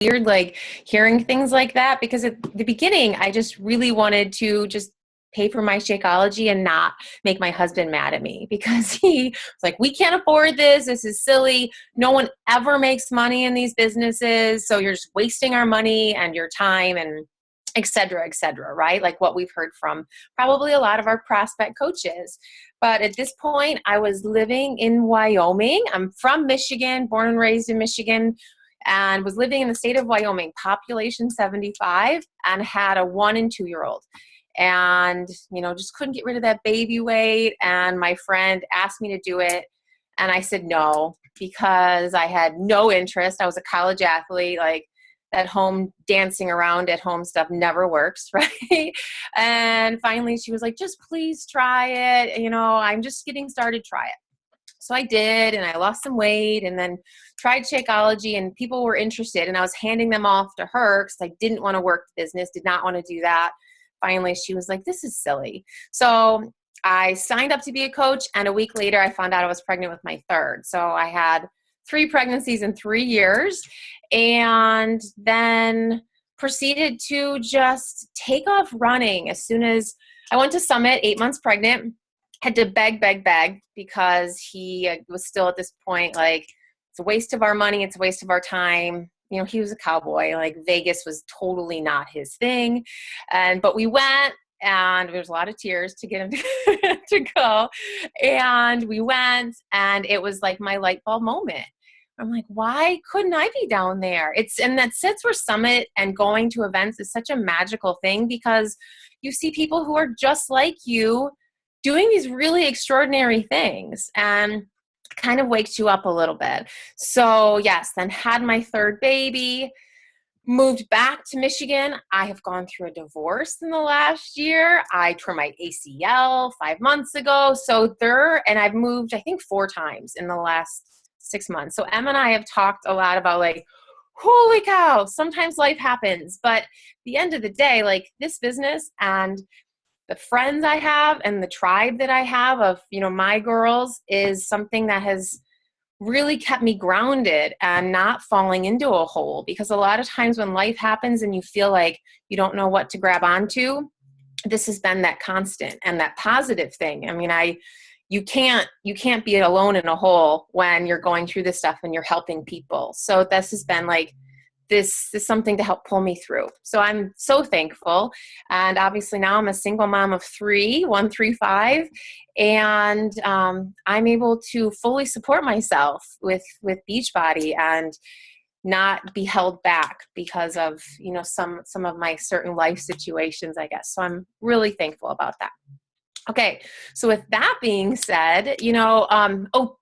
weird, like hearing things like that, because at the beginning, I just really wanted to just pay for my Shakeology and not make my husband mad at me because he was like, we can't afford this. This is silly. No one ever makes money in these businesses. So you're just wasting our money and your time and et cetera, right? Like what we've heard from probably a lot of our prospect coaches. But at this point, I was living in Wyoming. I'm from Michigan, born and raised in Michigan, and was living in the state of Wyoming, population 75, and had a 1 and 2-year-old. And, just couldn't get rid of that baby weight. And my friend asked me to do it. And I said no, because I had no interest. I was a college athlete, like that home dancing around at home stuff never works, right? And finally she was like, just please try it. I'm just getting started, try it. So I did, and I lost some weight and then tried Shakeology, and people were interested, and I was handing them off to her because I didn't want to work the business, did not want to do that. Finally, she was like, this is silly. So I signed up to be a coach, and a week later I found out I was pregnant with my third. So I had 3 pregnancies in 3 years, and then proceeded to just take off running. As soon as I went to Summit, 8 months pregnant, had to beg because he was still at this point like, it's a waste of our money, it's a waste of our time. He was a cowboy, like Vegas was totally not his thing. But we went, and there was a lot of tears to get him to go. And we went, and it was like my light bulb moment. I'm like, why couldn't I be down there? And that sits where Summit and going to events is such a magical thing, because you see people who are just like you doing these really extraordinary things, and kind of wakes you up a little bit. So yes, then had my third baby, moved back to Michigan. I have gone through a divorce in the last year. I tore my ACL 5 months ago. And I've moved, I think, 4 times in the last 6 months. So Em and I have talked a lot about like, holy cow, sometimes life happens. But at the end of the day, like this business and the friends I have and the tribe that I have of, my girls is something that has really kept me grounded and not falling into a hole. Because a lot of times when life happens and you feel like you don't know what to grab onto, this has been that constant and that positive thing. I mean, you can't be alone in a hole when you're going through this stuff and you're helping people. So this has been like, this is something to help pull me through. So I'm so thankful. And obviously now I'm a single mom of 3, 1, 3, 5. And I'm able to fully support myself with Beachbody and not be held back because of, some of my certain life situations, I guess. So I'm really thankful about that. Okay. So with that being said,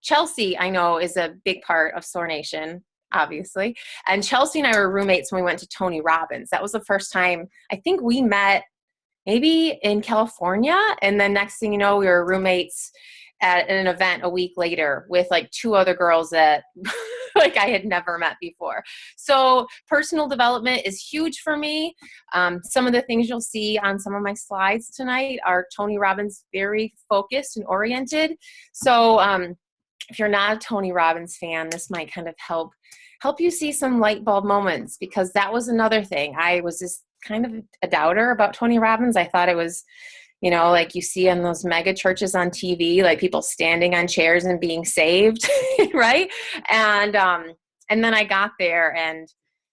Chelsea, I know, is a big part of Soar Nation, obviously. And Chelsea and I were roommates when we went to Tony Robbins. That was the first time I think we met, maybe in California. And then next thing you know, we were roommates at an event a week later with like 2 other girls that like I had never met before. So personal development is huge for me. Some of the things you'll see on some of my slides tonight are Tony Robbins very focused and oriented. So if you're not a Tony Robbins fan, this might kind of help you see some light bulb moments, because that was another thing. I was just kind of a doubter about Tony Robbins. I thought it was, like you see in those mega churches on TV, like people standing on chairs and being saved, right? And then I got there, and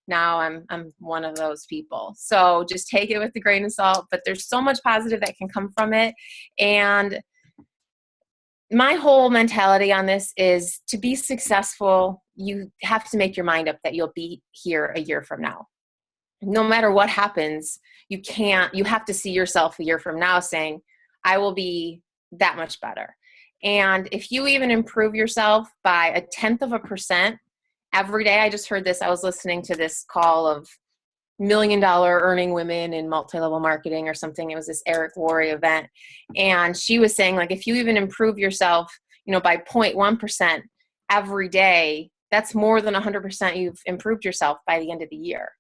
now I'm one of those people. So just take it with a grain of salt, but there's so much positive that can come from it. And my whole mentality on this is, to be successful, you have to make your mind up that you'll be here a year from now. No matter what happens, you have to see yourself a year from now saying, I will be that much better. And if you even improve yourself by 0.1% every day, I just heard this, I was listening to this call of $1 million earning women in multi-level marketing or something. It was this Eric Worre event. And she was saying, like, if you even improve yourself, by 0.1% every day, that's more than 100% you've improved yourself by the end of the year.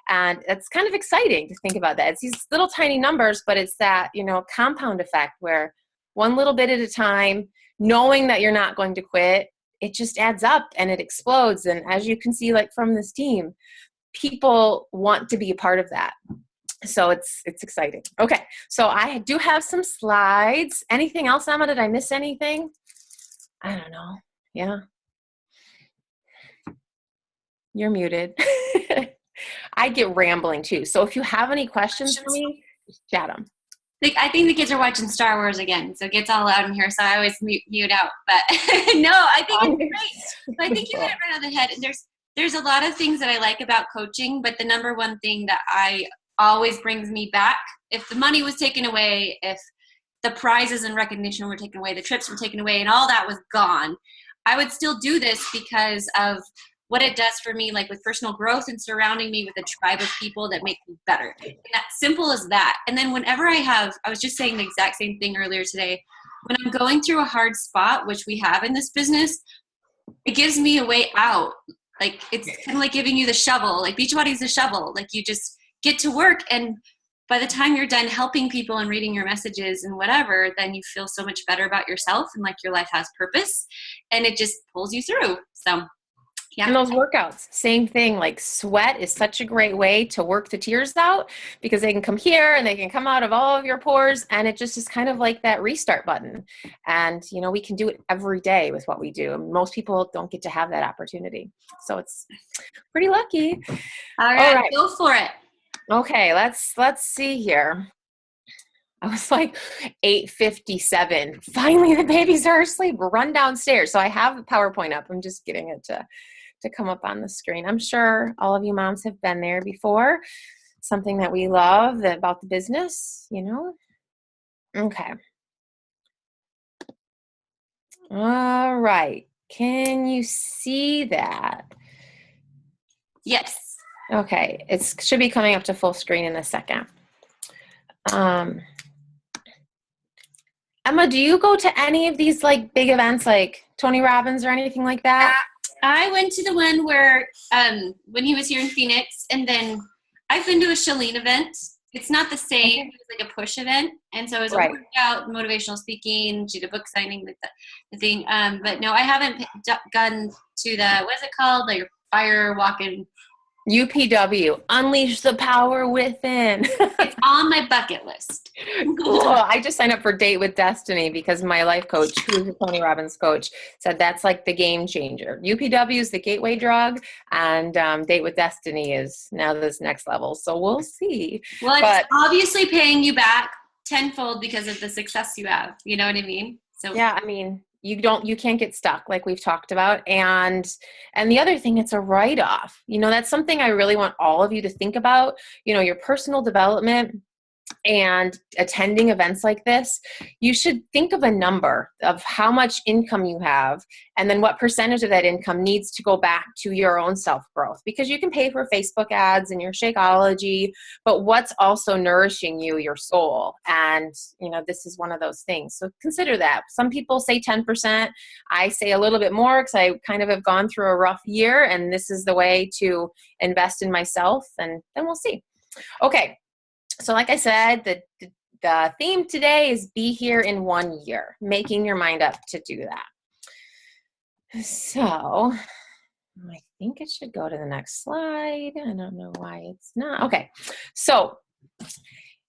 And it's kind of exciting to think about that. It's these little tiny numbers, but it's that, compound effect where one little bit at a time, knowing that you're not going to quit, it just adds up and it explodes. And as you can see, like from this team, people want to be a part of that. So it's exciting. Okay. So I do have some slides. Anything else, Emma? Did I miss anything? I don't know. Yeah. You're muted. I get rambling too. So if you have any questions for me, chat them. Like, I think the kids are watching Star Wars again, so it gets all loud in here, so I always mute out. But no, I think it's great. But I think you hit it right on the head. And there's a lot of things that I like about coaching, but the number one thing that I always brings me back, if the money was taken away, if the prizes and recognition were taken away, the trips were taken away, and all that was gone, I would still do this because of what it does for me, like with personal growth and surrounding me with a tribe of people that make me better. And that's simple as that. And then whenever I was just saying the exact same thing earlier today, when I'm going through a hard spot, which we have in this business, it gives me a way out. Like, it's kind of like giving you the shovel, like Beachbody's the shovel. Like, you just get to work, and by the time you're done helping people and reading your messages and whatever, then you feel so much better about yourself and like your life has purpose, and it just pulls you through. So yeah. And those workouts, same thing. Like, sweat is such a great way to work the tears out, because they can come here and they can come out of all of your pores, and it just is kind of like that restart button. And, you know, we can do it every day with what we do. And most people don't get to have that opportunity. So it's pretty lucky. All right. Go for it. Okay, let's see here. I was like 8:57. Finally, the babies are asleep. Run downstairs. So I have the PowerPoint up. I'm just getting it to come up on the screen. I'm sure all of you moms have been there before. Something that we love about the business, you know? Okay. All right. Can you see that? Yes. Okay. It should be coming up to full screen in a second. Emma, do you go to any of these like big events like Tony Robbins or anything like that? I went to the one where when he was here in Phoenix, and then I've been to a Shalene event. It's not the same. It was like a push event, and so it was a workout, motivational speaking. She did a book signing with the thing. But no, I haven't gone to the, what is it called? Like fire walking. UPW, Unleash the Power Within. It's on my bucket list. Cool. I just signed up for Date with Destiny because my life coach, who's a Tony Robbins coach, said that's like the game changer. UPW is the gateway drug, and Date with Destiny is now this next level. So we'll see. Well, it's obviously paying you back tenfold because of the success you have. You know what I mean? So yeah, I mean, you can't get stuck like we've talked about. And the other thing, it's a write-off. You know, that's something I really want all of you to think about, you know, your personal development and attending events like this. You should think of a number of how much income you have, and then what percentage of that income needs to go back to your own self-growth, because you can pay for Facebook ads and your Shakeology, but what's also nourishing you, your soul. And, you know, this is one of those things. So consider that. Some people say 10%. I say a little bit more because I kind of have gone through a rough year, and this is the way to invest in myself, and then we'll see. Okay. So like I said, the theme today is be here in 1 year, making your mind up to do that. So I think it should go to the next slide. I don't know why it's not. Okay. So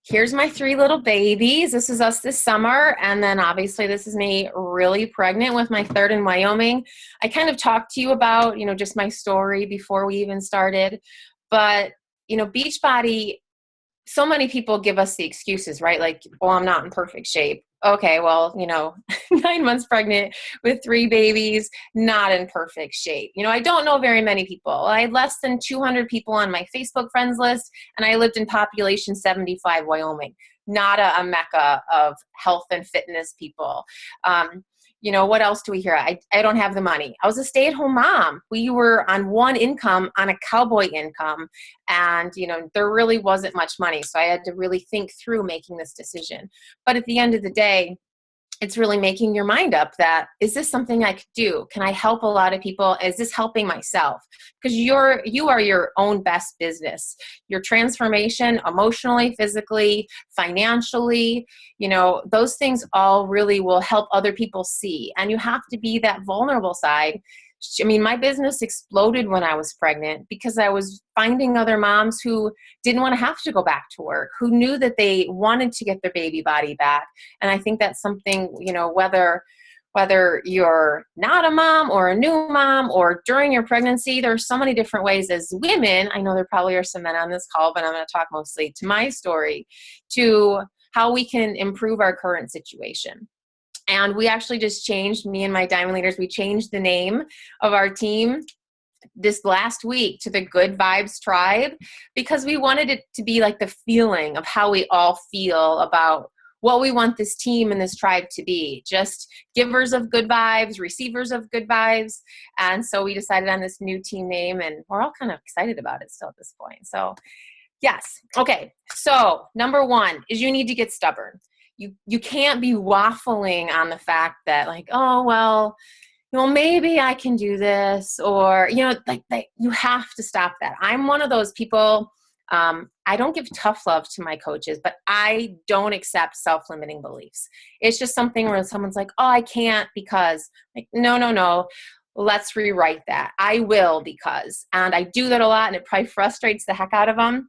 here's my 3 little babies. This is us this summer. And then obviously this is me really pregnant with my 3rd in Wyoming. I kind of talked to you about, you know, just my story before we even started. But, you know, Beachbody, so many people give us the excuses, right? Like, well, I'm not in perfect shape. Okay, well, you know, 9 months pregnant with 3 babies, not in perfect shape. You know, I don't know very many people. I had less than 200 people on my Facebook friends list, and I lived in population 75, Wyoming, not a mecca of health and fitness people. You know, what else do we hear? I don't have the money. I was a stay-at-home mom. We were on one income, on a cowboy income, and, you know, there really wasn't much money. So I had to really think through making this decision. But at the end of the day, it's really making your mind up that, is this something I could do? Can I help a lot of people? Is this helping myself? Because you are your own best business. Your transformation emotionally, physically, financially, you know, those things all really will help other people see. And you have to be that vulnerable side I mean, my business exploded when I was pregnant because I was finding other moms who didn't want to have to go back to work, who knew that they wanted to get their baby body back. And I think that's something, you know, whether you're not a mom or a new mom or during your pregnancy, there's so many different ways as women. I know there probably are some men on this call, but I'm going to talk mostly to my story, to how we can improve our current situation. And we actually just changed, me and my Diamond Leaders, we changed the name of our team this last week to the Good Vibes Tribe, because we wanted it to be like the feeling of how we all feel about what we want this team and this tribe to be. Just givers of good vibes, receivers of good vibes. And so we decided on this new team name, and we're all kind of excited about it still at this point. So yes. Okay. So number one is you need to get stubborn. You can't be waffling on the fact that like, oh, well, you know, maybe I can do this, or, you know, like you have to stop that. I'm one of those people. I don't give tough love to my coaches, but I don't accept self-limiting beliefs. It's just something where someone's like, oh, I can't because, like, no. Let's rewrite that. I will because, and I do that a lot, and it probably frustrates the heck out of them.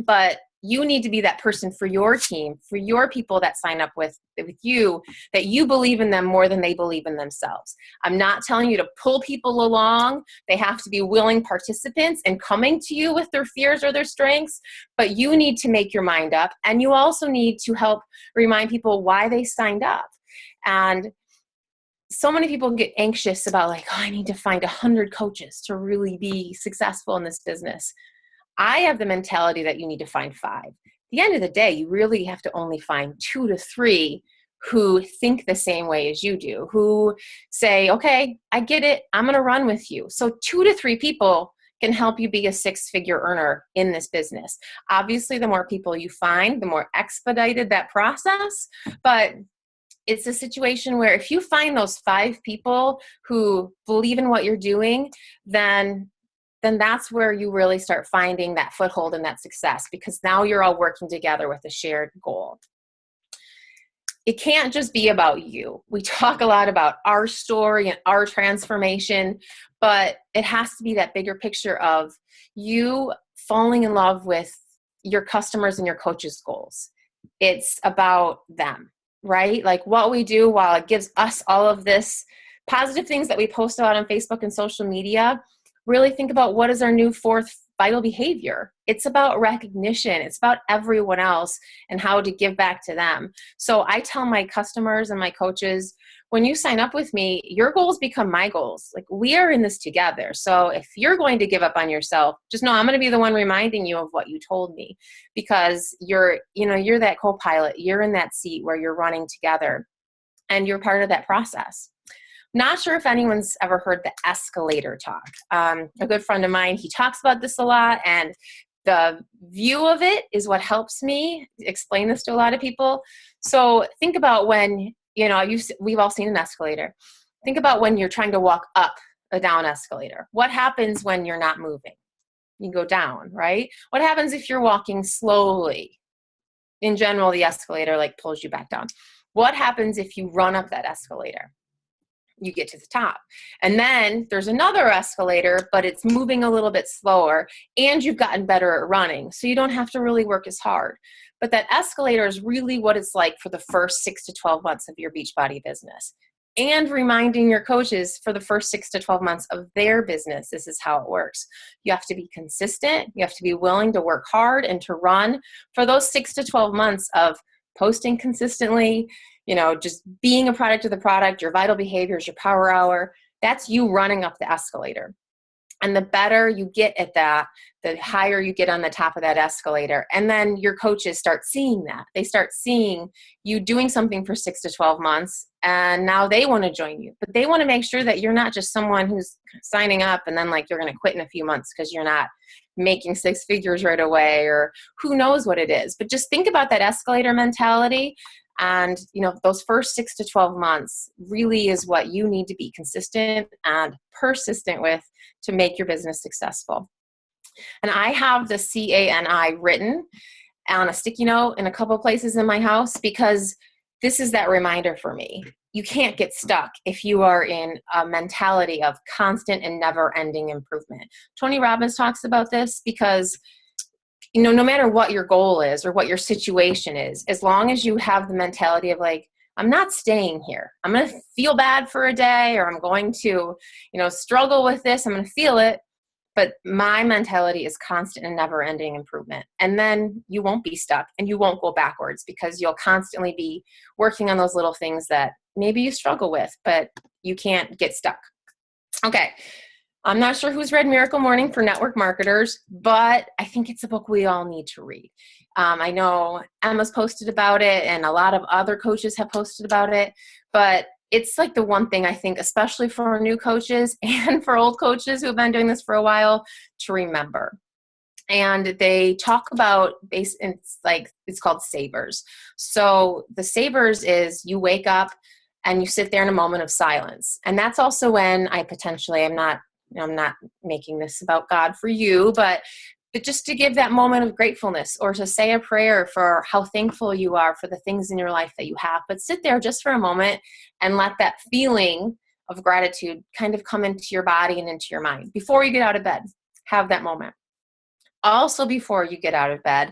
But you need to be that person for your team, for your people that sign up with you, that you believe in them more than they believe in themselves. I'm not telling you to pull people along. They have to be willing participants and coming to you with their fears or their strengths, but you need to make your mind up. And you also need to help remind people why they signed up. And so many people get anxious about like, oh, I need to find 100 coaches to really be successful in this business. I have the mentality that you need to find 5. At the end of the day, you really have to only find 2 to 3 who think the same way as you do, who say, okay, I get it, I'm going to run with you. So 2 to 3 people can help you be a 6-figure earner in this business. Obviously, the more people you find, the more expedited that process, but it's a situation where if you find those 5 people who believe in what you're doing, then that's where you really start finding that foothold and that success, because now you're all working together with a shared goal. It can't just be about you. We talk a lot about our story and our transformation, but it has to be that bigger picture of you falling in love with your customers and your coaches' goals. It's about them, right? Like what we do, while it gives us all of this positive things that we post about on Facebook and social media, really think about what is our new 4th vital behavior. It's about recognition. It's about everyone else and how to give back to them. So I tell my customers and my coaches, when you sign up with me, your goals become my goals. Like we are in this together. So if you're going to give up on yourself, just know I'm going to be the one reminding you of what you told me, because you're that co-pilot. You're in that seat where you're running together and you're part of that process. Not sure if anyone's ever heard the escalator talk. A good friend of mine, he talks about this a lot, and the view of it is what helps me explain this to a lot of people. So think about when, we've all seen an escalator. Think about when you're trying to walk up a down escalator. What happens when you're not moving? You go down, right? What happens if you're walking slowly? In general, the escalator pulls you back down. What happens if you run up that escalator? You get to the top. And then there's another escalator, but it's moving a little bit slower, and you've gotten better at running. So you don't have to really work as hard. But that escalator is really what it's like for the first 6 to 12 months of your Beachbody business. And reminding your coaches for the first 6 to 12 months of their business, this is how it works. You have to be consistent. You have to be willing to work hard and to run for those 6 to 12 months of posting consistently, just being a product of the product, your vital behaviors, your power hour. That's you running up the escalator. And the better you get at that, the higher you get on the top of that escalator. And then your coaches start seeing that. They start seeing you doing something for 6 to 12 months, and now they want to join you. But they want to make sure that you're not just someone who's signing up and then you're going to quit in a few months because you're not making 6 figures right away, or who knows what it is. But just think about that escalator mentality. And, those first 6 to 12 months really is what you need to be consistent and persistent with to make your business successful. And I have the CANI written on a sticky note in a couple of places in my house, because this is that reminder for me. you can't get stuck if you are in a mentality of constant and never-ending improvement. Tony Robbins talks about this because, no matter what your goal is or what your situation is, as long as you have the mentality of like, I'm not staying here. I'm going to feel bad for a day, or I'm going to, struggle with this. I'm going to feel it. But my mentality is constant and never-ending improvement. And then you won't be stuck and you won't go backwards, because you'll constantly be working on those little things that maybe you struggle with, but you can't get stuck. Okay. I'm not sure who's read Miracle Morning for network marketers, but I think it's a book we all need to read. I know Emma's posted about it and a lot of other coaches have posted about it, but it's like the one thing I think, especially for new coaches and for old coaches who've been doing this for a while, to remember. And they talk about it's called savers. So the savers is you wake up and you sit there in a moment of silence. And that's also when I'm not making this about God for you, but just to give that moment of gratefulness, or to say a prayer for how thankful you are for the things in your life that you have. But sit there just for a moment and let that feeling of gratitude kind of come into your body and into your mind. Before you get out of bed, have that moment. Also, before you get out of bed,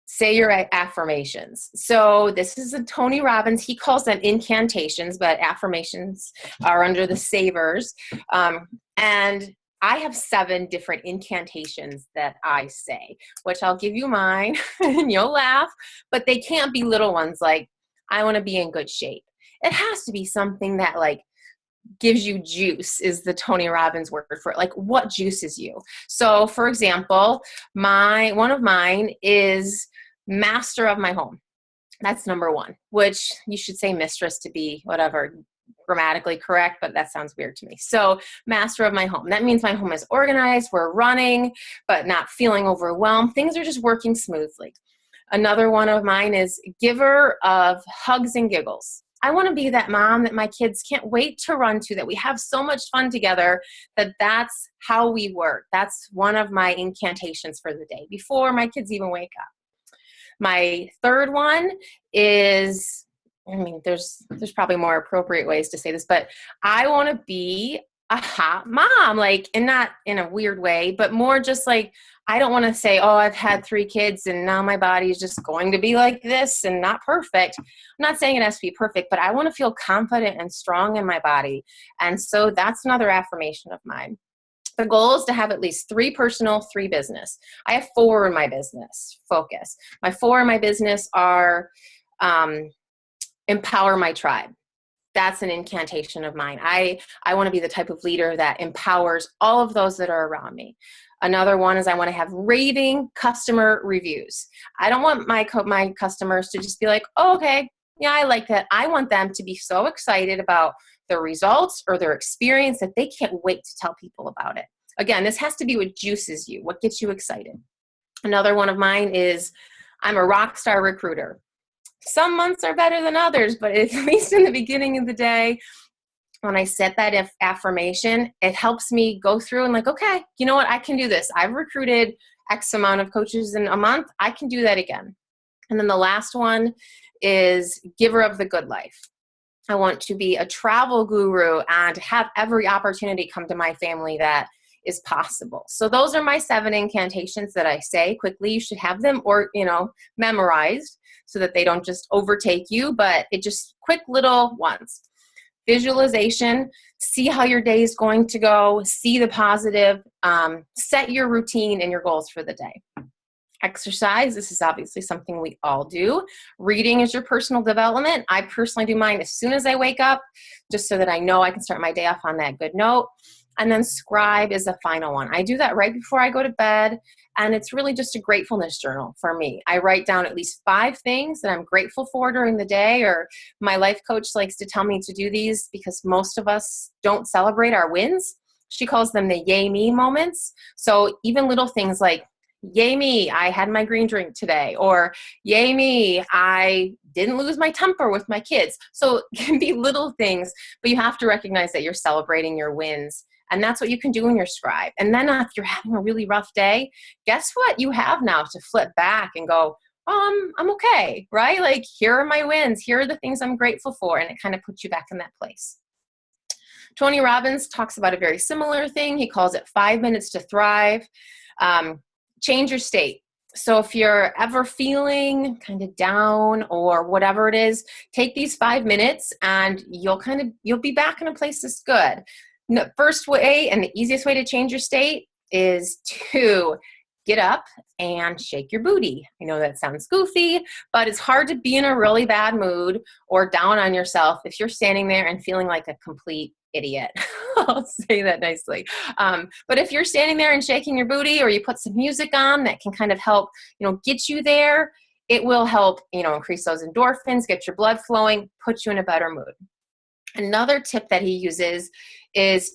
say your affirmations. So this is a Tony Robbins. He calls them incantations, but affirmations are under the savers. And I have 7 different incantations that I say, which I'll give you mine and you'll laugh, but they can't be little ones like, I want to be in good shape. It has to be something that like gives you juice, is the Tony Robbins word for it. Like, what juices you? So for example, one of mine is master of my home. That's number 1, which you should say mistress to be whatever grammatically correct, but that sounds weird to me. So master of my home. That means my home is organized, we're running, but not feeling overwhelmed. Things are just working smoothly. Another one of mine is giver of hugs and giggles. I want to be that mom that my kids can't wait to run to, that we have so much fun together, that's how we work. That's one of my incantations for the day before my kids even wake up. My third one is, there's probably more appropriate ways to say this, but I want to be a hot mom, like, and not in a weird way, but more just like, I don't want to say, oh, I've had 3 kids and now my body is just going to be like this and not perfect. I'm not saying it has to be perfect, but I want to feel confident and strong in my body. And so that's another affirmation of mine. The goal is to have at least 3 personal, 3 business. I have 4 in my business. Focus. My 4 in my business are empower my tribe. That's an incantation of mine. I want to be the type of leader that empowers all of those that are around me. Another one is I want to have raving customer reviews. I don't want my customers to just be like, oh, okay, yeah, I like that. I want them to be so excited about their results or their experience that they can't wait to tell people about it. Again, this has to be what juices you, what gets you excited. Another one of mine is I'm a rock star recruiter. Some months are better than others, but at least in the beginning of the day, when I set that affirmation, it helps me go through and like, okay, you know what? I can do this. I've recruited X amount of coaches in a month. I can do that again. And then the last one is giver of the good life. I want to be a travel guru and have every opportunity come to my family that is possible. So those are my 7 incantations that I say quickly. You should have them memorized so that they don't just overtake you, but it just quick little ones. Visualization, see how your day is going to go, see the positive, set your routine and your goals for the day. Exercise, this is obviously something we all do. Reading is your personal development. I personally do mine as soon as I wake up, just so that I know I can start my day off on that good note. And then scribe is the final one. I do that right before I go to bed, and it's really just a gratefulness journal for me. I write down at least 5 things that I'm grateful for during the day, or my life coach likes to tell me to do these because most of us don't celebrate our wins. She calls them the yay me moments. So even little things like, yay me, I had my green drink today, or yay me, I didn't lose my temper with my kids. So it can be little things, but you have to recognize that you're celebrating your wins. And that's what you can do in your scribe. And then if you're having a really rough day, guess what you have now to flip back and go, I'm okay, right? Like, here are my wins. Here are the things I'm grateful for. And it kind of puts you back in that place. Tony Robbins talks about a very similar thing. He calls it 5 minutes to thrive. Change your state. So if you're ever feeling kind of down or whatever it is, take these 5 minutes and you'll be back in a place that's good. The first way and the easiest way to change your state is to get up and shake your booty. I know that sounds goofy, but it's hard to be in a really bad mood or down on yourself if you're standing there and feeling like a complete idiot. I'll say that nicely. But if you're standing there and shaking your booty, or you put some music on that can kind of help, get you there, it will help, increase those endorphins, get your blood flowing, put you in a better mood. Another tip that he uses is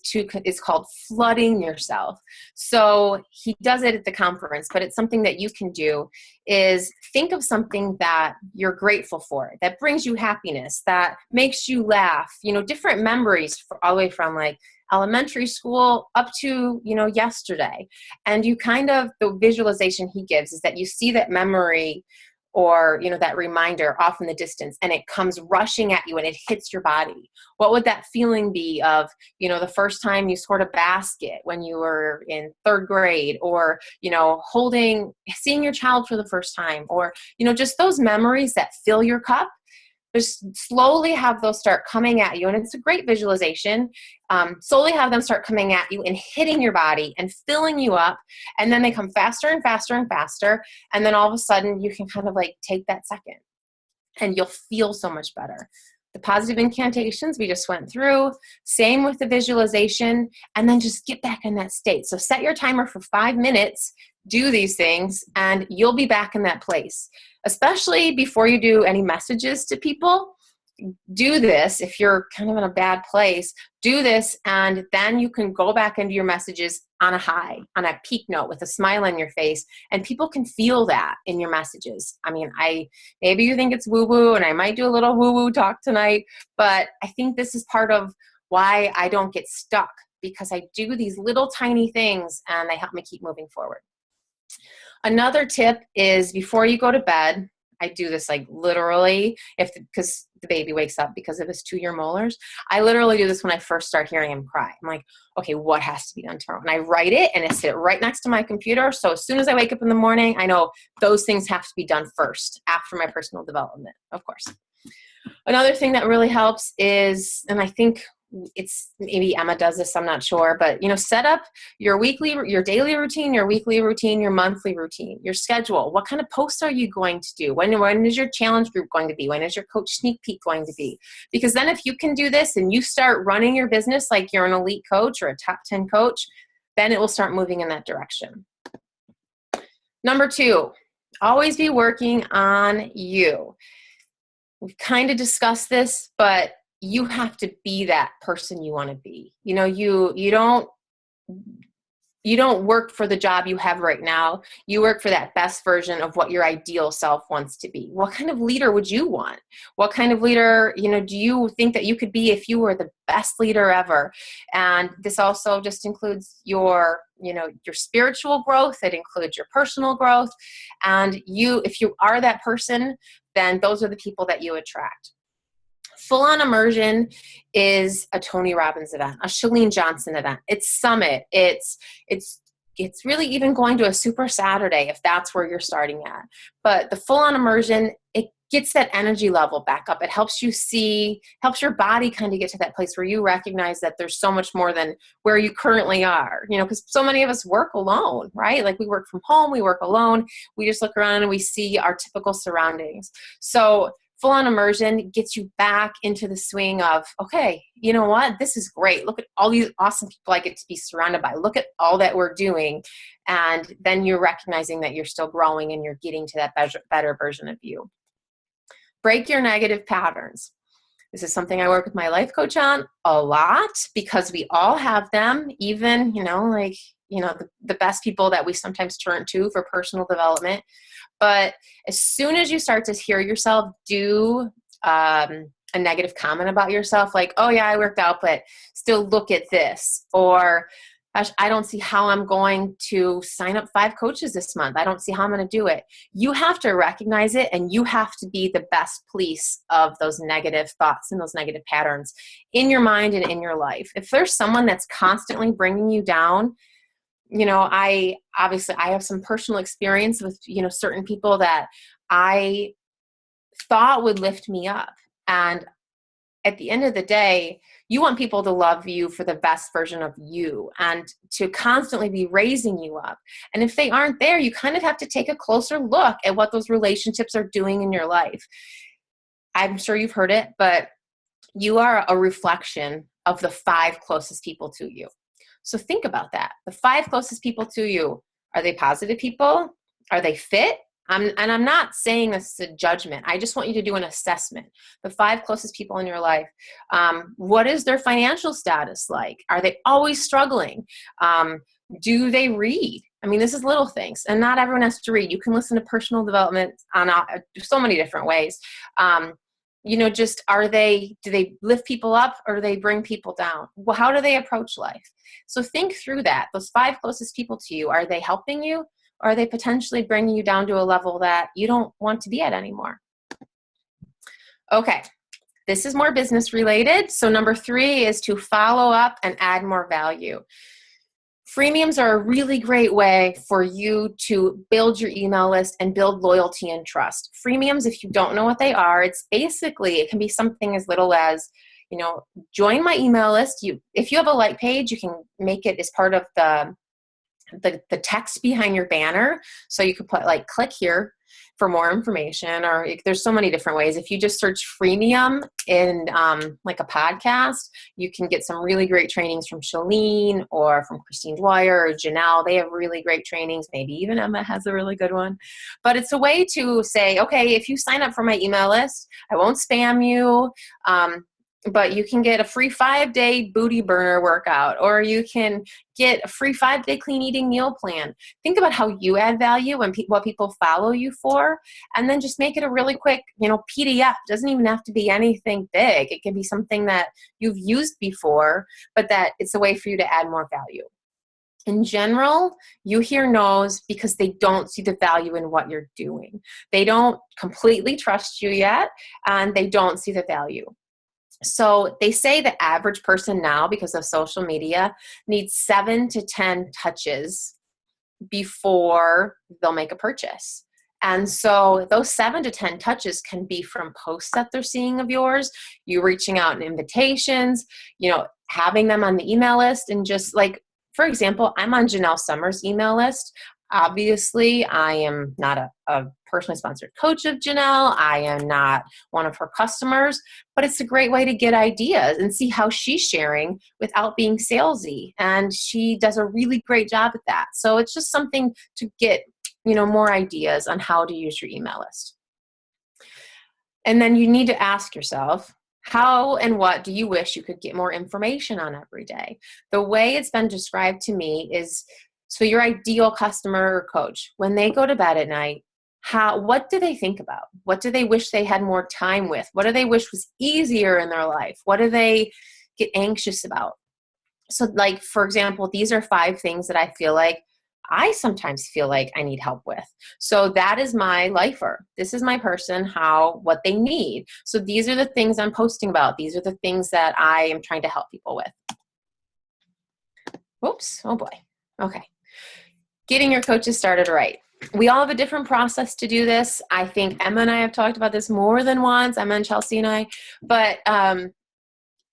called flooding yourself. So he does it at the conference, but it's something that you can do. Is think of something that you're grateful for, that brings you happiness, that makes you laugh, different memories all the way from like elementary school up to, yesterday. And the visualization he gives is that you see that memory or, that reminder off in the distance, and it comes rushing at you and it hits your body. What would that feeling be of, the first time you scored a basket when you were in 3rd grade, or, seeing your child for the first time, or, just those memories that fill your cup. Just slowly have those start coming at you. And it's a great visualization. Slowly have them start coming at you and hitting your body and filling you up. And then they come faster and faster and faster. And then all of a sudden you can kind of like take that second and you'll feel so much better. The positive incantations we just went through, same with the visualization, and then just get back in that state. So set your timer for 5 minutes, do these things, and you'll be back in that place. Especially before you do any messages to people, do this. If you're kind of in a bad place, do this, and then you can go back into your messages on a high, on a peak note with a smile on your face, and people can feel that in your messages. I mean, maybe you think it's woo-woo, and I might do a little woo-woo talk tonight, but I think this is part of why I don't get stuck, because I do these little tiny things and they help me keep moving forward. Another tip is before you go to bed, I do this like literally because the baby wakes up because of his 2-year molars. I literally do this when I first start hearing him cry. I'm like, okay, what has to be done tomorrow? And I write it and I sit right next to my computer. So as soon as I wake up in the morning, I know those things have to be done first after my personal development, of course. Another thing that really helps is, and I think it's maybe Emma does this, I'm not sure, but set up your daily routine, your weekly routine, your monthly routine, your schedule. What kind of posts are you going to do? When is your challenge group going to be? When is your coach sneak peek going to be? Because then if you can do this and you start running your business like you're an elite coach or a top 10 coach, then it will start moving in that direction. Number 2, always be working on you. We've kind of discussed this, but you have to be that person you want to be. You don't work for the job you have right now. You work for that best version of what your ideal self wants to be. What kind of leader would you want? What kind of leader, do you think that you could be if you were the best leader ever? And this also just includes your spiritual growth. It includes your personal growth. And if you are that person, then those are the people that you attract. Full-on immersion is a Tony Robbins event, a Chalene Johnson event. It's Summit. It's really even going to a Super Saturday if that's where you're starting at. But the full-on immersion, it gets that energy level back up. It helps your body kind of get to that place where you recognize that there's so much more than where you currently are, because so many of us work alone, right? Like we work from home, we work alone. We just look around and we see our typical surroundings. So full-on immersion gets you back into the swing of, okay, you know what? This is great. Look at all these awesome people I get to be surrounded by. Look at all that we're doing. And then you're recognizing that you're still growing and you're getting to that better version of you. Break your negative patterns. This is something I work with my life coach on a lot because we all have them, even, the best people that we sometimes turn to for personal development. But as soon as you start to hear yourself do a negative comment about yourself, like, oh yeah, I worked out, but still look at this, or gosh, I don't see how I'm going to sign up 5 coaches this month. I don't see how I'm going to do it. You have to recognize it, and you have to be the best police of those negative thoughts and those negative patterns in your mind and in your life. If there's someone that's constantly bringing you down, I have some personal experience with, certain people that I thought would lift me up. And at the end of the day, you want people to love you for the best version of you and to constantly be raising you up. And if they aren't there, you kind of have to take a closer look at what those relationships are doing in your life. I'm sure you've heard it, but you are a reflection of the 5 closest people to you. So think about that. The 5 closest people to you, are they positive people? Are they fit? I'm not saying this is a judgment. I just want you to do an assessment. The 5 closest people in your life, what is their financial status like? Are they always struggling? Do they read? I mean, this is little things, and not everyone has to read. You can listen to personal development on so many different ways. Just do they lift people up or do they bring people down? Well, how do they approach life? So think through that. Those 5 closest people to you, are they helping you? Or are they potentially bringing you down to a level that you don't want to be at anymore? Okay, this is more business related. So number 3 is to follow up and add more value. Freemiums are a really great way for you to build your email list and build loyalty and trust. Freemiums, if you don't know what they are, it can be something as little as, join my email list. If you have a like page, you can make it as part of the text behind your banner. So you could put click here for more information, or there's so many different ways. If you just search freemium in a podcast, you can get some really great trainings from Shalene or from Christine Dwyer or Janelle. They have really great trainings. Maybe even Emma has a really good one. But it's a way to say, okay, if you sign up for my email list, I won't spam you. But you can get a free 5-day booty burner workout, or you can get a free 5-day clean eating meal plan. Think about how you add value and what people follow you for, and then just make it a really quick, PDF. It doesn't even have to be anything big. It can be something that you've used before, but that it's a way for you to add more value. In general, you hear no's because they don't see the value in what you're doing. They don't completely trust you yet, and they don't see the value. So they say the average person now, because of social media, needs 7 to 10 touches before they'll make a purchase. And so those 7 to 10 touches can be from posts that they're seeing of yours, you reaching out in invitations, having them on the email list, and just for example, I'm on Janelle Summers' email list. Obviously, I am not a personally sponsored coach of Janelle. I am not one of her customers, but it's a great way to get ideas and see how she's sharing without being salesy. And she does a really great job at that. So it's just something to get, more ideas on how to use your email list. And then you need to ask yourself, how and what do you wish you could get more information on every day? The way it's been described to me is, so your ideal customer or coach, when they go to bed at night, what do they think about? What do they wish they had more time with? What do they wish was easier in their life? What do they get anxious about? So for example, these are 5 things that I sometimes feel like I need help with. So that is my lifer. This is my person, what they need. So these are the things I'm posting about. These are the things that I am trying to help people with. Oops. Oh boy. Okay. Getting your coaches started right. We all have a different process to do this. I think Emma and I have talked about this more than once, Emma and Chelsea and I, but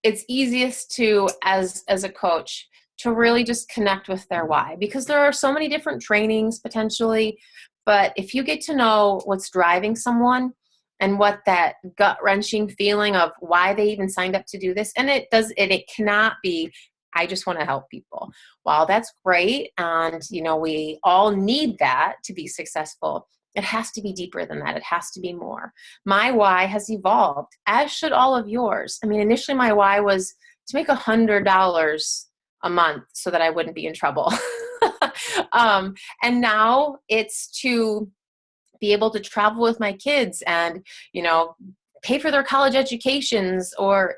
it's easiest to, as a coach, to really just connect with their why, because there are so many different trainings potentially, but if you get to know what's driving someone and what that gut-wrenching feeling of why they even signed up to do this, and it cannot be, I just want to help people. While that's great, and we all need that to be successful, it has to be deeper than that. It has to be more. My why has evolved, as should all of yours. I mean, initially my why was to make $100 a month so that I wouldn't be in trouble. And now it's to be able to travel with my kids and, pay for their college educations, or,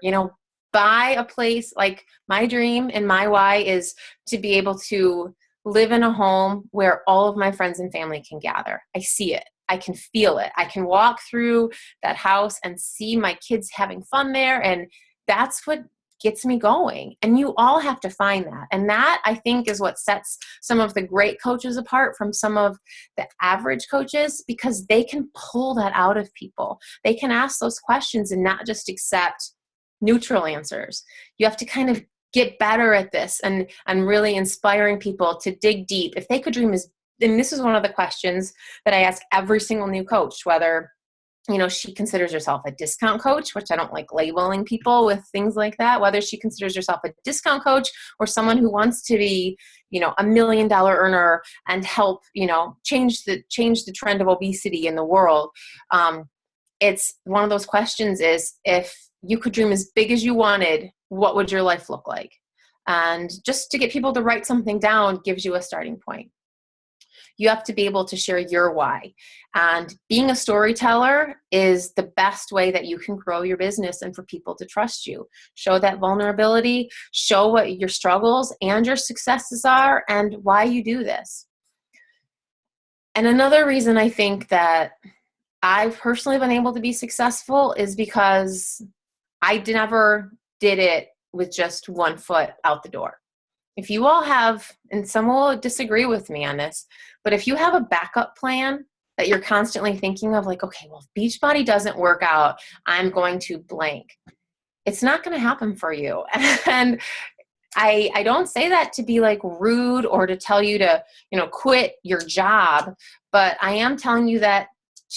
buy a place. Like my dream and my why is to be able to live in a home where all of my friends and family can gather. I see it. I can feel it. I can walk through that house and see my kids having fun there. And that's what gets me going. And you all have to find that. And that, I think, is what sets some of the great coaches apart from some of the average coaches, because they can pull that out of people. They can ask those questions and not just accept neutral answers. You have to kind of get better at this and really inspiring people to dig deep. If they could dream as, and this is one of the questions that I ask every single new coach, whether, you know, she considers herself a discount coach, which I don't like labeling people with things like that, whether she considers herself a discount coach or someone who wants to be, you know, $1 million earner and help, you know, change the trend of obesity in the world. It's one of those questions is, if you could dream as big as you wanted, what would your life look like? And just to get people to write something down gives you a starting point. You have to be able to share your why. And being a storyteller is the best way that you can grow your business and for people to trust you. Show that vulnerability, show what your struggles and your successes are and why you do this. And another reason I think that I've personally been able to be successful is because I never did it with just one foot out the door. If you all have, and some will disagree with me on this, but if you have a backup plan that you're constantly thinking of, like, okay, well, if Beachbody doesn't work out, I'm going to blank. It's not going to happen for you. And I don't say that to be like rude or to tell you to, you know, quit your job, but I am telling you that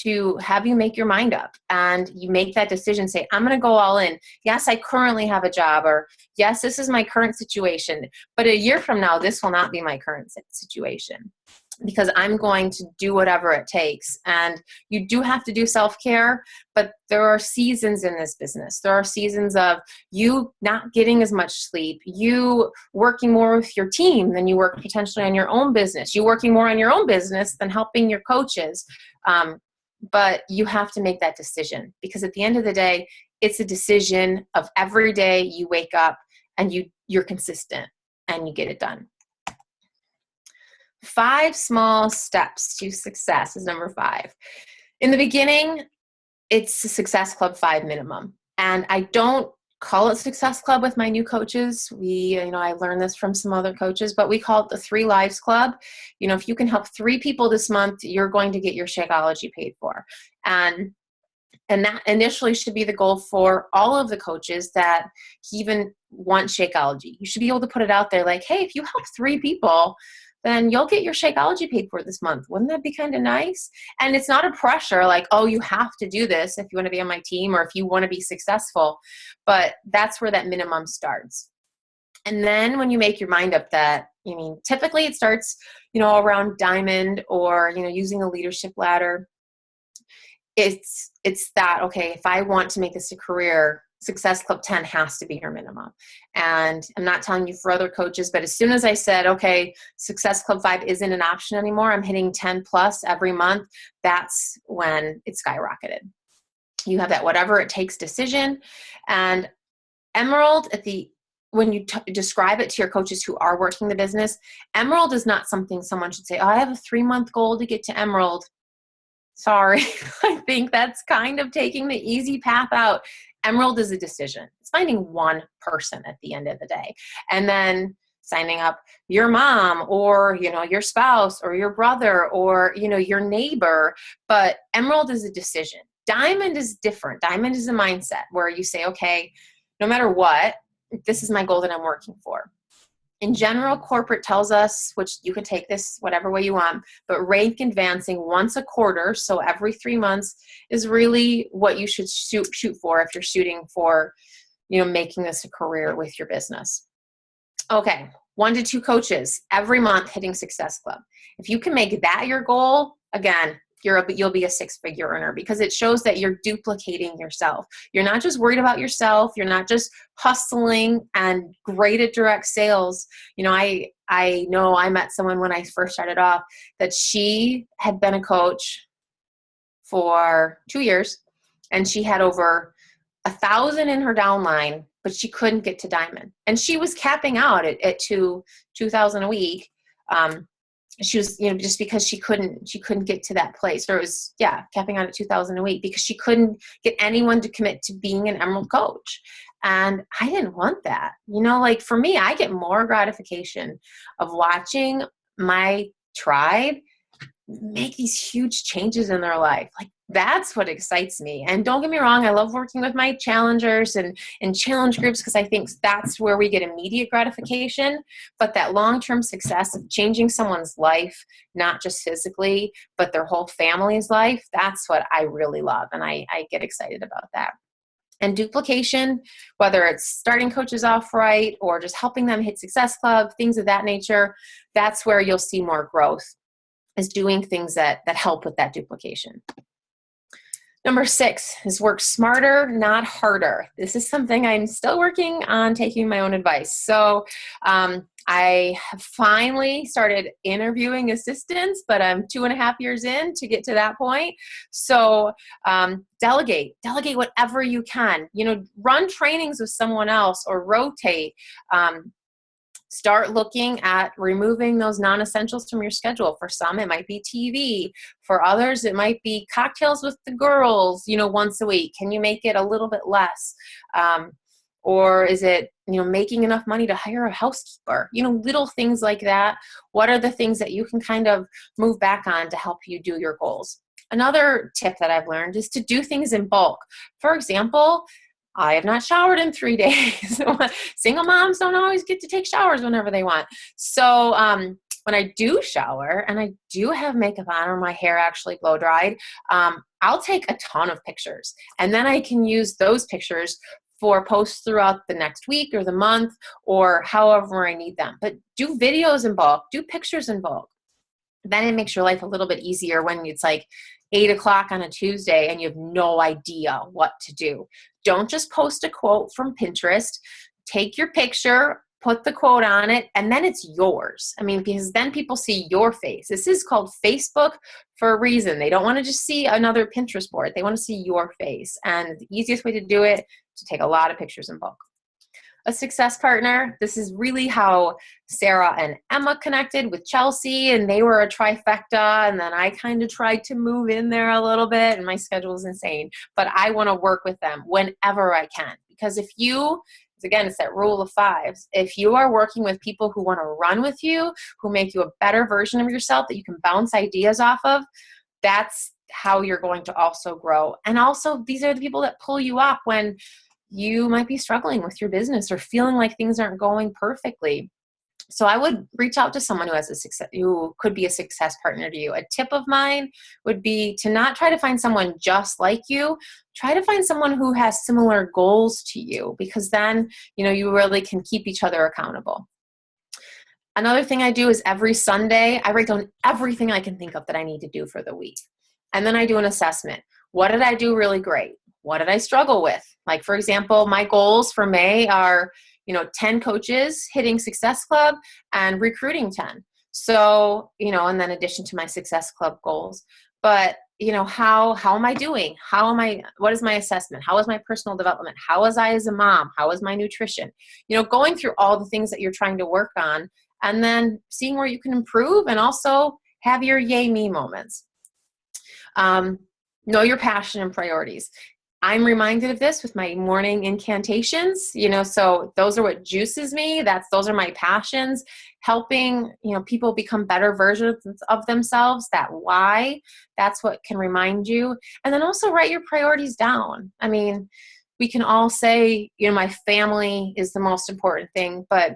to have you make your mind up and you make that decision, say, I'm going to go all in. Yes, I currently have a job, or yes, this is my current situation, but a year from now, this will not be my current situation because I'm going to do whatever it takes. And you do have to do self-care, but there are seasons in this business. There are seasons of you not getting as much sleep, you working more with your team than you work potentially on your own business, you working more on your own business than helping your coaches. But you have to make that decision, because at the end of the day, it's a decision of every day you wake up and you're consistent and you get it done. 5 small steps to success is number 5. In the beginning, it's a Success Club 5 minimum. And I don't call it Success Club with my new coaches. I learned this from some other coaches, but we call it the 3 Lives Club. You know, if you can help 3 people this month, you're going to get your Shakeology paid for. And that initially should be the goal for all of the coaches that even want Shakeology. You should be able to put it out there like, hey, if you help 3 people, then you'll get your Shakeology paid for this month. Wouldn't that be kind of nice? And it's not a pressure like, oh, you have to do this if you want to be on my team or if you want to be successful. But that's where that minimum starts. And then when you make your mind up that, typically it starts, around diamond or, using a leadership ladder. It's that, okay, if I want to make this a career, Success Club 10 has to be your minimum. And I'm not telling you for other coaches, but as soon as I said, okay, Success Club 5 isn't an option anymore, I'm hitting 10 plus every month, that's when it skyrocketed. You have that whatever it takes decision. And Emerald, when you describe it to your coaches who are working the business, Emerald is not something someone should say, oh, I have a 3-month goal to get to Emerald. Sorry, I think that's kind of taking the easy path out. Emerald is a decision. It's finding one person at the end of the day. And then signing up your mom or, your spouse or your brother or, your neighbor. But Emerald is a decision. Diamond is different. Diamond is a mindset where you say, okay, no matter what, this is my goal that I'm working for. In general, corporate tells us, which you can take this whatever way you want, but rank advancing once a quarter, so every 3 months, is really what you should shoot for if you're shooting for, making this a career with your business. Okay, 1 to 2 coaches every month hitting Success Club. If you can make that your goal, again, you'll be a 6-figure earner, because it shows that you're duplicating yourself. You're not just worried about yourself. You're not just hustling and great at direct sales. I know I met someone when I first started off that she had been a coach for 2 years, and she had over 1,000 in her downline, but she couldn't get to diamond. And she was capping out at 2,000 a week. She was, just because she couldn't get to that place, or it was, capping out at 2,000 a week because she couldn't get anyone to commit to being an Emerald coach. And I didn't want that. Like for me, I get more gratification of watching my tribe make these huge changes in their life. Like that's what excites me. And don't get me wrong, I love working with my challengers and challenge groups because I think that's where we get immediate gratification. But that long-term success of changing someone's life, not just physically, but their whole family's life, that's what I really love. And I get excited about that. And duplication, whether it's starting coaches off right or just helping them hit Success Club, things of that nature, that's where you'll see more growth, is doing things that help with that duplication. Number 6 is work smarter, not harder. This is something I'm still working on taking my own advice. So I have finally started interviewing assistants, but I'm 2.5 years in to get to that point. So delegate whatever you can. Run trainings with someone else or rotate. Start looking at removing those non-essentials from your schedule. For some, it might be TV. For others, it might be cocktails with the girls, once a week. Can you make it a little bit less? Or is it, making enough money to hire a housekeeper? Little things like that. What are the things that you can kind of move back on to help you do your goals? Another tip that I've learned is to do things in bulk. For example, I have not showered in 3 days. Single moms don't always get to take showers whenever they want. So when I do shower and I do have makeup on or my hair actually blow dried, I'll take a ton of pictures. And then I can use those pictures for posts throughout the next week or the month or however I need them. But do videos in bulk, do pictures in bulk. Then it makes your life a little bit easier when it's like 8 o'clock on a Tuesday and you have no idea what to do. Don't just post a quote from Pinterest. Take your picture, put the quote on it, and then it's yours. Because then people see your face. This is called Facebook for a reason. They don't want to just see another Pinterest board. They want to see your face. And the easiest way to do it is to take a lot of pictures in bulk. A success partner. This is really how Sarah and Emma connected with Chelsea, and they were a trifecta, and then I kind of tried to move in there a little bit, and my schedule is insane, but I want to work with them whenever I can, because again, it's that rule of 5. If you are working with people who want to run with you, who make you a better version of yourself that you can bounce ideas off of, that's how you're going to also grow. And also, these are the people that pull you up when you might be struggling with your business or feeling like things aren't going perfectly. So I would reach out to someone who could be a success partner to you. A tip of mine would be to not try to find someone just like you. Try to find someone who has similar goals to you, because then, you really can keep each other accountable. Another thing I do is every Sunday, I write down everything I can think of that I need to do for the week. And then I do an assessment. What did I do really great? What did I struggle with? Like, for example, my goals for May are, 10 coaches hitting Success Club and recruiting 10. So, and then addition to my Success Club goals. But, how am I doing? What is my assessment? How is my personal development? How was I as a mom? How was my nutrition? Going through all the things that you're trying to work on and then seeing where you can improve and also have your yay me moments. Know your passion and priorities. I'm reminded of this with my morning incantations, so those are what juices me. Those are my passions, helping, people become better versions of themselves. That why, that's what can remind you. And then also write your priorities down. We can all say, my family is the most important thing, but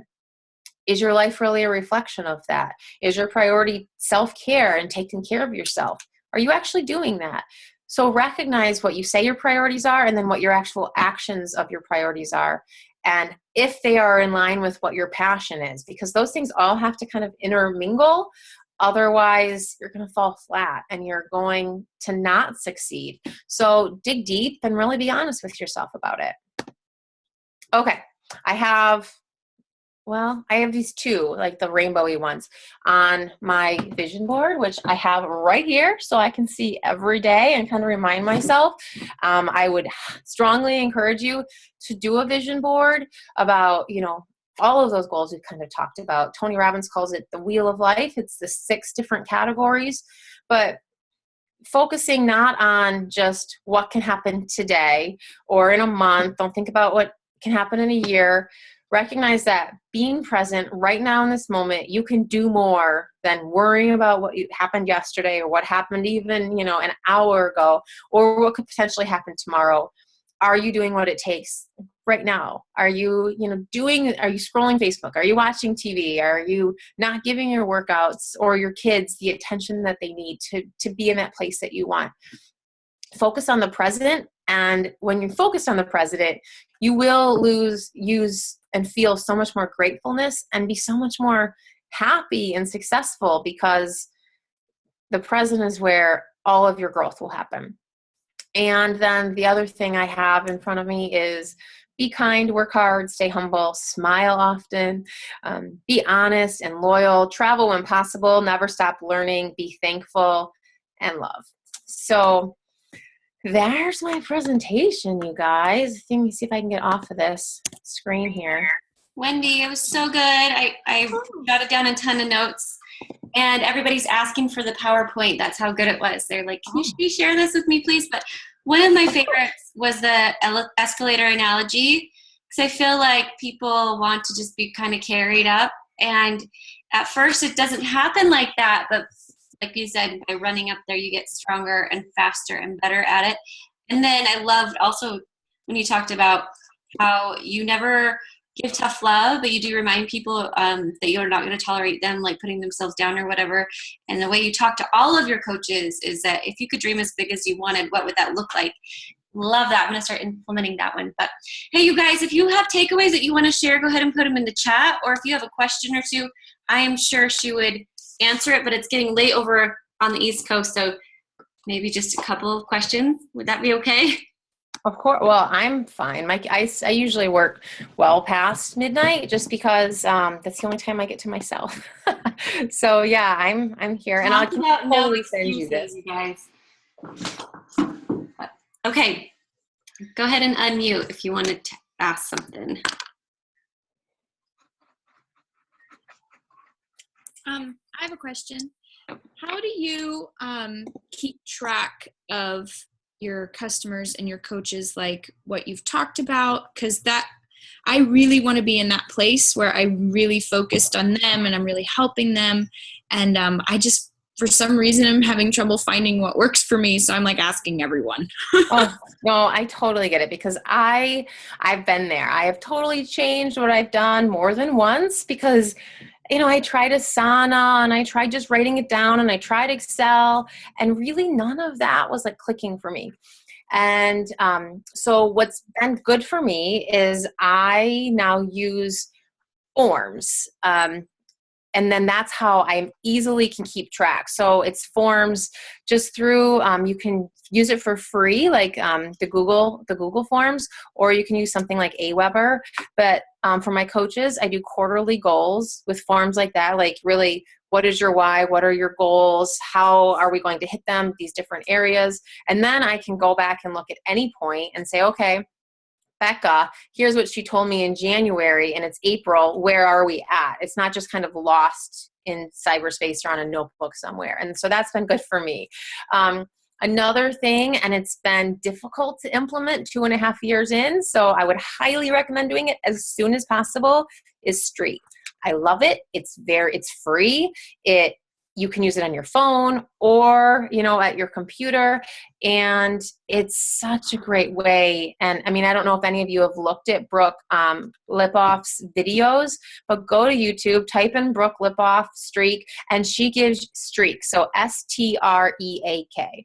is your life really a reflection of that? Is your priority self-care and taking care of yourself? Are you actually doing that? So recognize what you say your priorities are and then what your actual actions of your priorities are. And if they are in line with what your passion is, because those things all have to kind of intermingle. Otherwise, you're going to fall flat and you're going to not succeed. So dig deep and really be honest with yourself about it. Okay, I have Well, I have these two, like the rainbowy ones, on my vision board, which I have right here so I can see every day and kind of remind myself. I would strongly encourage you to do a vision board about, all of those goals we kind of talked about. Tony Robbins calls it the wheel of life. It's the 6 different categories, but focusing not on just what can happen today or in a month. Don't think about what can happen in a year. Recognize that being present right now in this moment, you can do more than worrying about what happened yesterday or what happened even, an hour ago, or what could potentially happen tomorrow. Are you doing what it takes right now? Are you, are you scrolling Facebook? Are you watching TV? Are you not giving your workouts or your kids the attention that they need to be in that place that you want? Focus on the present. And when you focus on the present, you will use and feel so much more gratefulness and be so much more happy and successful, because the present is where all of your growth will happen. And then the other thing I have in front of me is be kind, work hard, stay humble, smile often, be honest and loyal, travel when possible, never stop learning, be thankful, and love. So there's my presentation, you guys. Let me see if I can get off of this screen here. Wendy, it was so good. I jotted down a ton of notes, and everybody's asking for the PowerPoint. That's how good it was. They're like, can you share this with me, please? But one of my favorites was the escalator analogy, because I feel like people want to just be kind of carried up. And at first it doesn't happen like that, but like you said, by running up there, you get stronger and faster and better at it. And then I loved also when you talked about how you never give tough love, but you do remind people that you're not going to tolerate them like putting themselves down or whatever. And the way you talk to all of your coaches is that if you could dream as big as you wanted, what would that look like? Love that. I'm going to start implementing that one. But hey, you guys, if you have takeaways that you want to share, go ahead and put them in the chat. Or if you have a question or two, I am sure she would answer it, but it's getting late over on the East Coast. So maybe just a couple of questions. Would that be okay? Of course. Well, I'm fine. I usually work well past midnight just because that's the only time I get to myself. So yeah, I'm here, and I'll totally send you this. You guys. Okay, go ahead and unmute if you wanted to ask something. I have a question. How do you keep track of your customers and your coaches, like what you've talked about? Because I really want to be in that place where I really focused on them and I'm really helping them. And I just, for some reason, I'm having trouble finding what works for me. So I'm like asking everyone. Oh, no, I totally get it, because I've been there. I have totally changed what I've done more than once, because I tried Asana and I tried just writing it down and I tried Excel, and really none of that was like clicking for me. And so what's been good for me is I now use forms. And then that's how I easily can keep track. So it's forms just through, you can use it for free, like the Google Forms, or you can use something like Aweber. But for my coaches, I do quarterly goals with forms like that, like really, what is your why? What are your goals? How are we going to hit them? These different areas. And then I can go back and look at any point and say, okay, Becca, here's what she told me in January, and it's April. Where are we at? It's not just kind of lost in cyberspace or on a notebook somewhere. And so that's been good for me. Another thing, and it's been difficult to implement 2.5 years in, so I would highly recommend doing it as soon as possible, is Streak. I love it. It's free. You can use it on your phone or, at your computer. And it's such a great way. And I mean, I don't know if any of you have looked at Brooke Lipoff's videos, but go to YouTube, type in Brooke Lipoff Streak, and she gives Streak. So STREAK.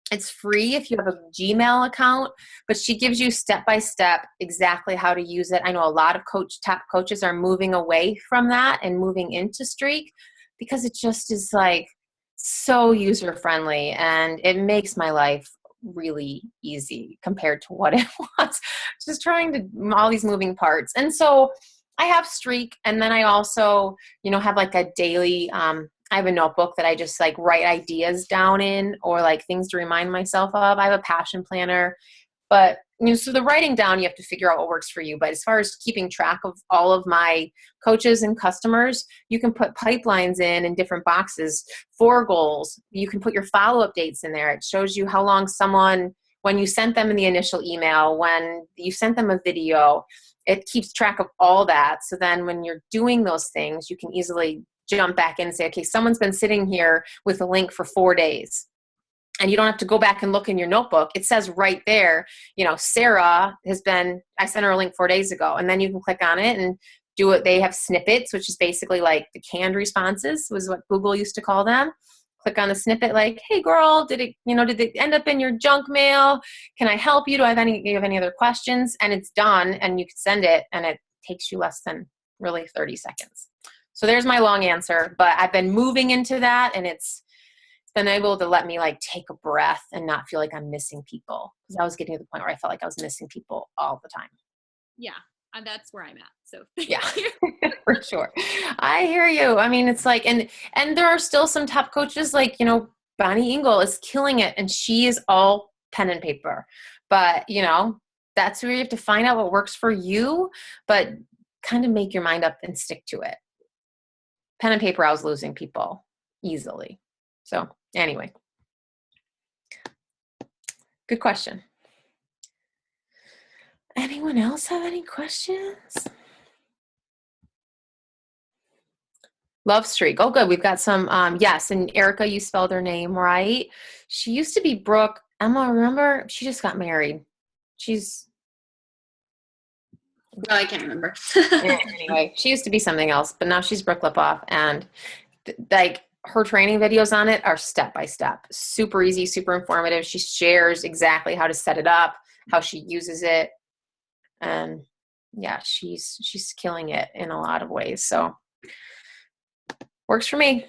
It's free if you have a Gmail account, but she gives you step-by-step exactly how to use it. I know a lot of top coaches are moving away from that and moving into Streak, because it just is like so user-friendly and it makes my life really easy compared to what it was. Just trying to all these moving parts. And so I have Streak, and then I also, have like a daily, I have a notebook that I just like write ideas down in, or like things to remind myself of. I have a passion planner, but so the writing down, you have to figure out what works for you. But as far as keeping track of all of my coaches and customers, you can put pipelines in different boxes for goals. You can put your follow-up dates in there. It shows you how long someone, when you sent them in the initial email, when you sent them a video, it keeps track of all that. So then when you're doing those things, you can easily jump back in and say, okay, someone's been sitting here with a link for 4 days. And you don't have to go back and look in your notebook. It says right there, Sarah I sent her a link 4 days ago. And then you can click on it and do it. They have snippets, which is basically like the canned responses, was what Google used to call them. Click on the snippet like, hey girl, did it end up in your junk mail? Can I help you? Do you have any other questions? And it's done, and you can send it, and it takes you less than really 30 seconds. So there's my long answer, but I've been moving into that, and it's been able to let me like take a breath and not feel like I'm missing people. Because I was getting to the point where I felt like I was missing people all the time. Yeah, and that's where I'm at. So yeah, for sure. I hear you. I mean, it's like, and there are still some top coaches like, Bonnie Engel is killing it, and she is all pen and paper. But, that's where you have to find out what works for you, but kind of make your mind up and stick to it. Pen and paper, I was losing people easily. So anyway, good question. Anyone else have any questions? Love Streak. Oh, good. We've got some, yes. And Erica, you spelled her name right. She used to be Brooke. Emma, remember? She just got married. No, I can't remember. Anyway, she used to be something else, but now she's Brooke Lipoff. And like her training videos on it are step-by-step. Super easy, super informative. She shares exactly how to set it up, how she uses it. And yeah, she's killing it in a lot of ways. So works for me.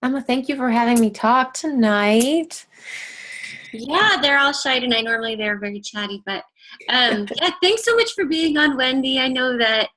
Emma, thank you for having me talk tonight. Yeah, they're all shy tonight. Normally they're very chatty, but yeah, thanks so much for being on, Wendy. I know that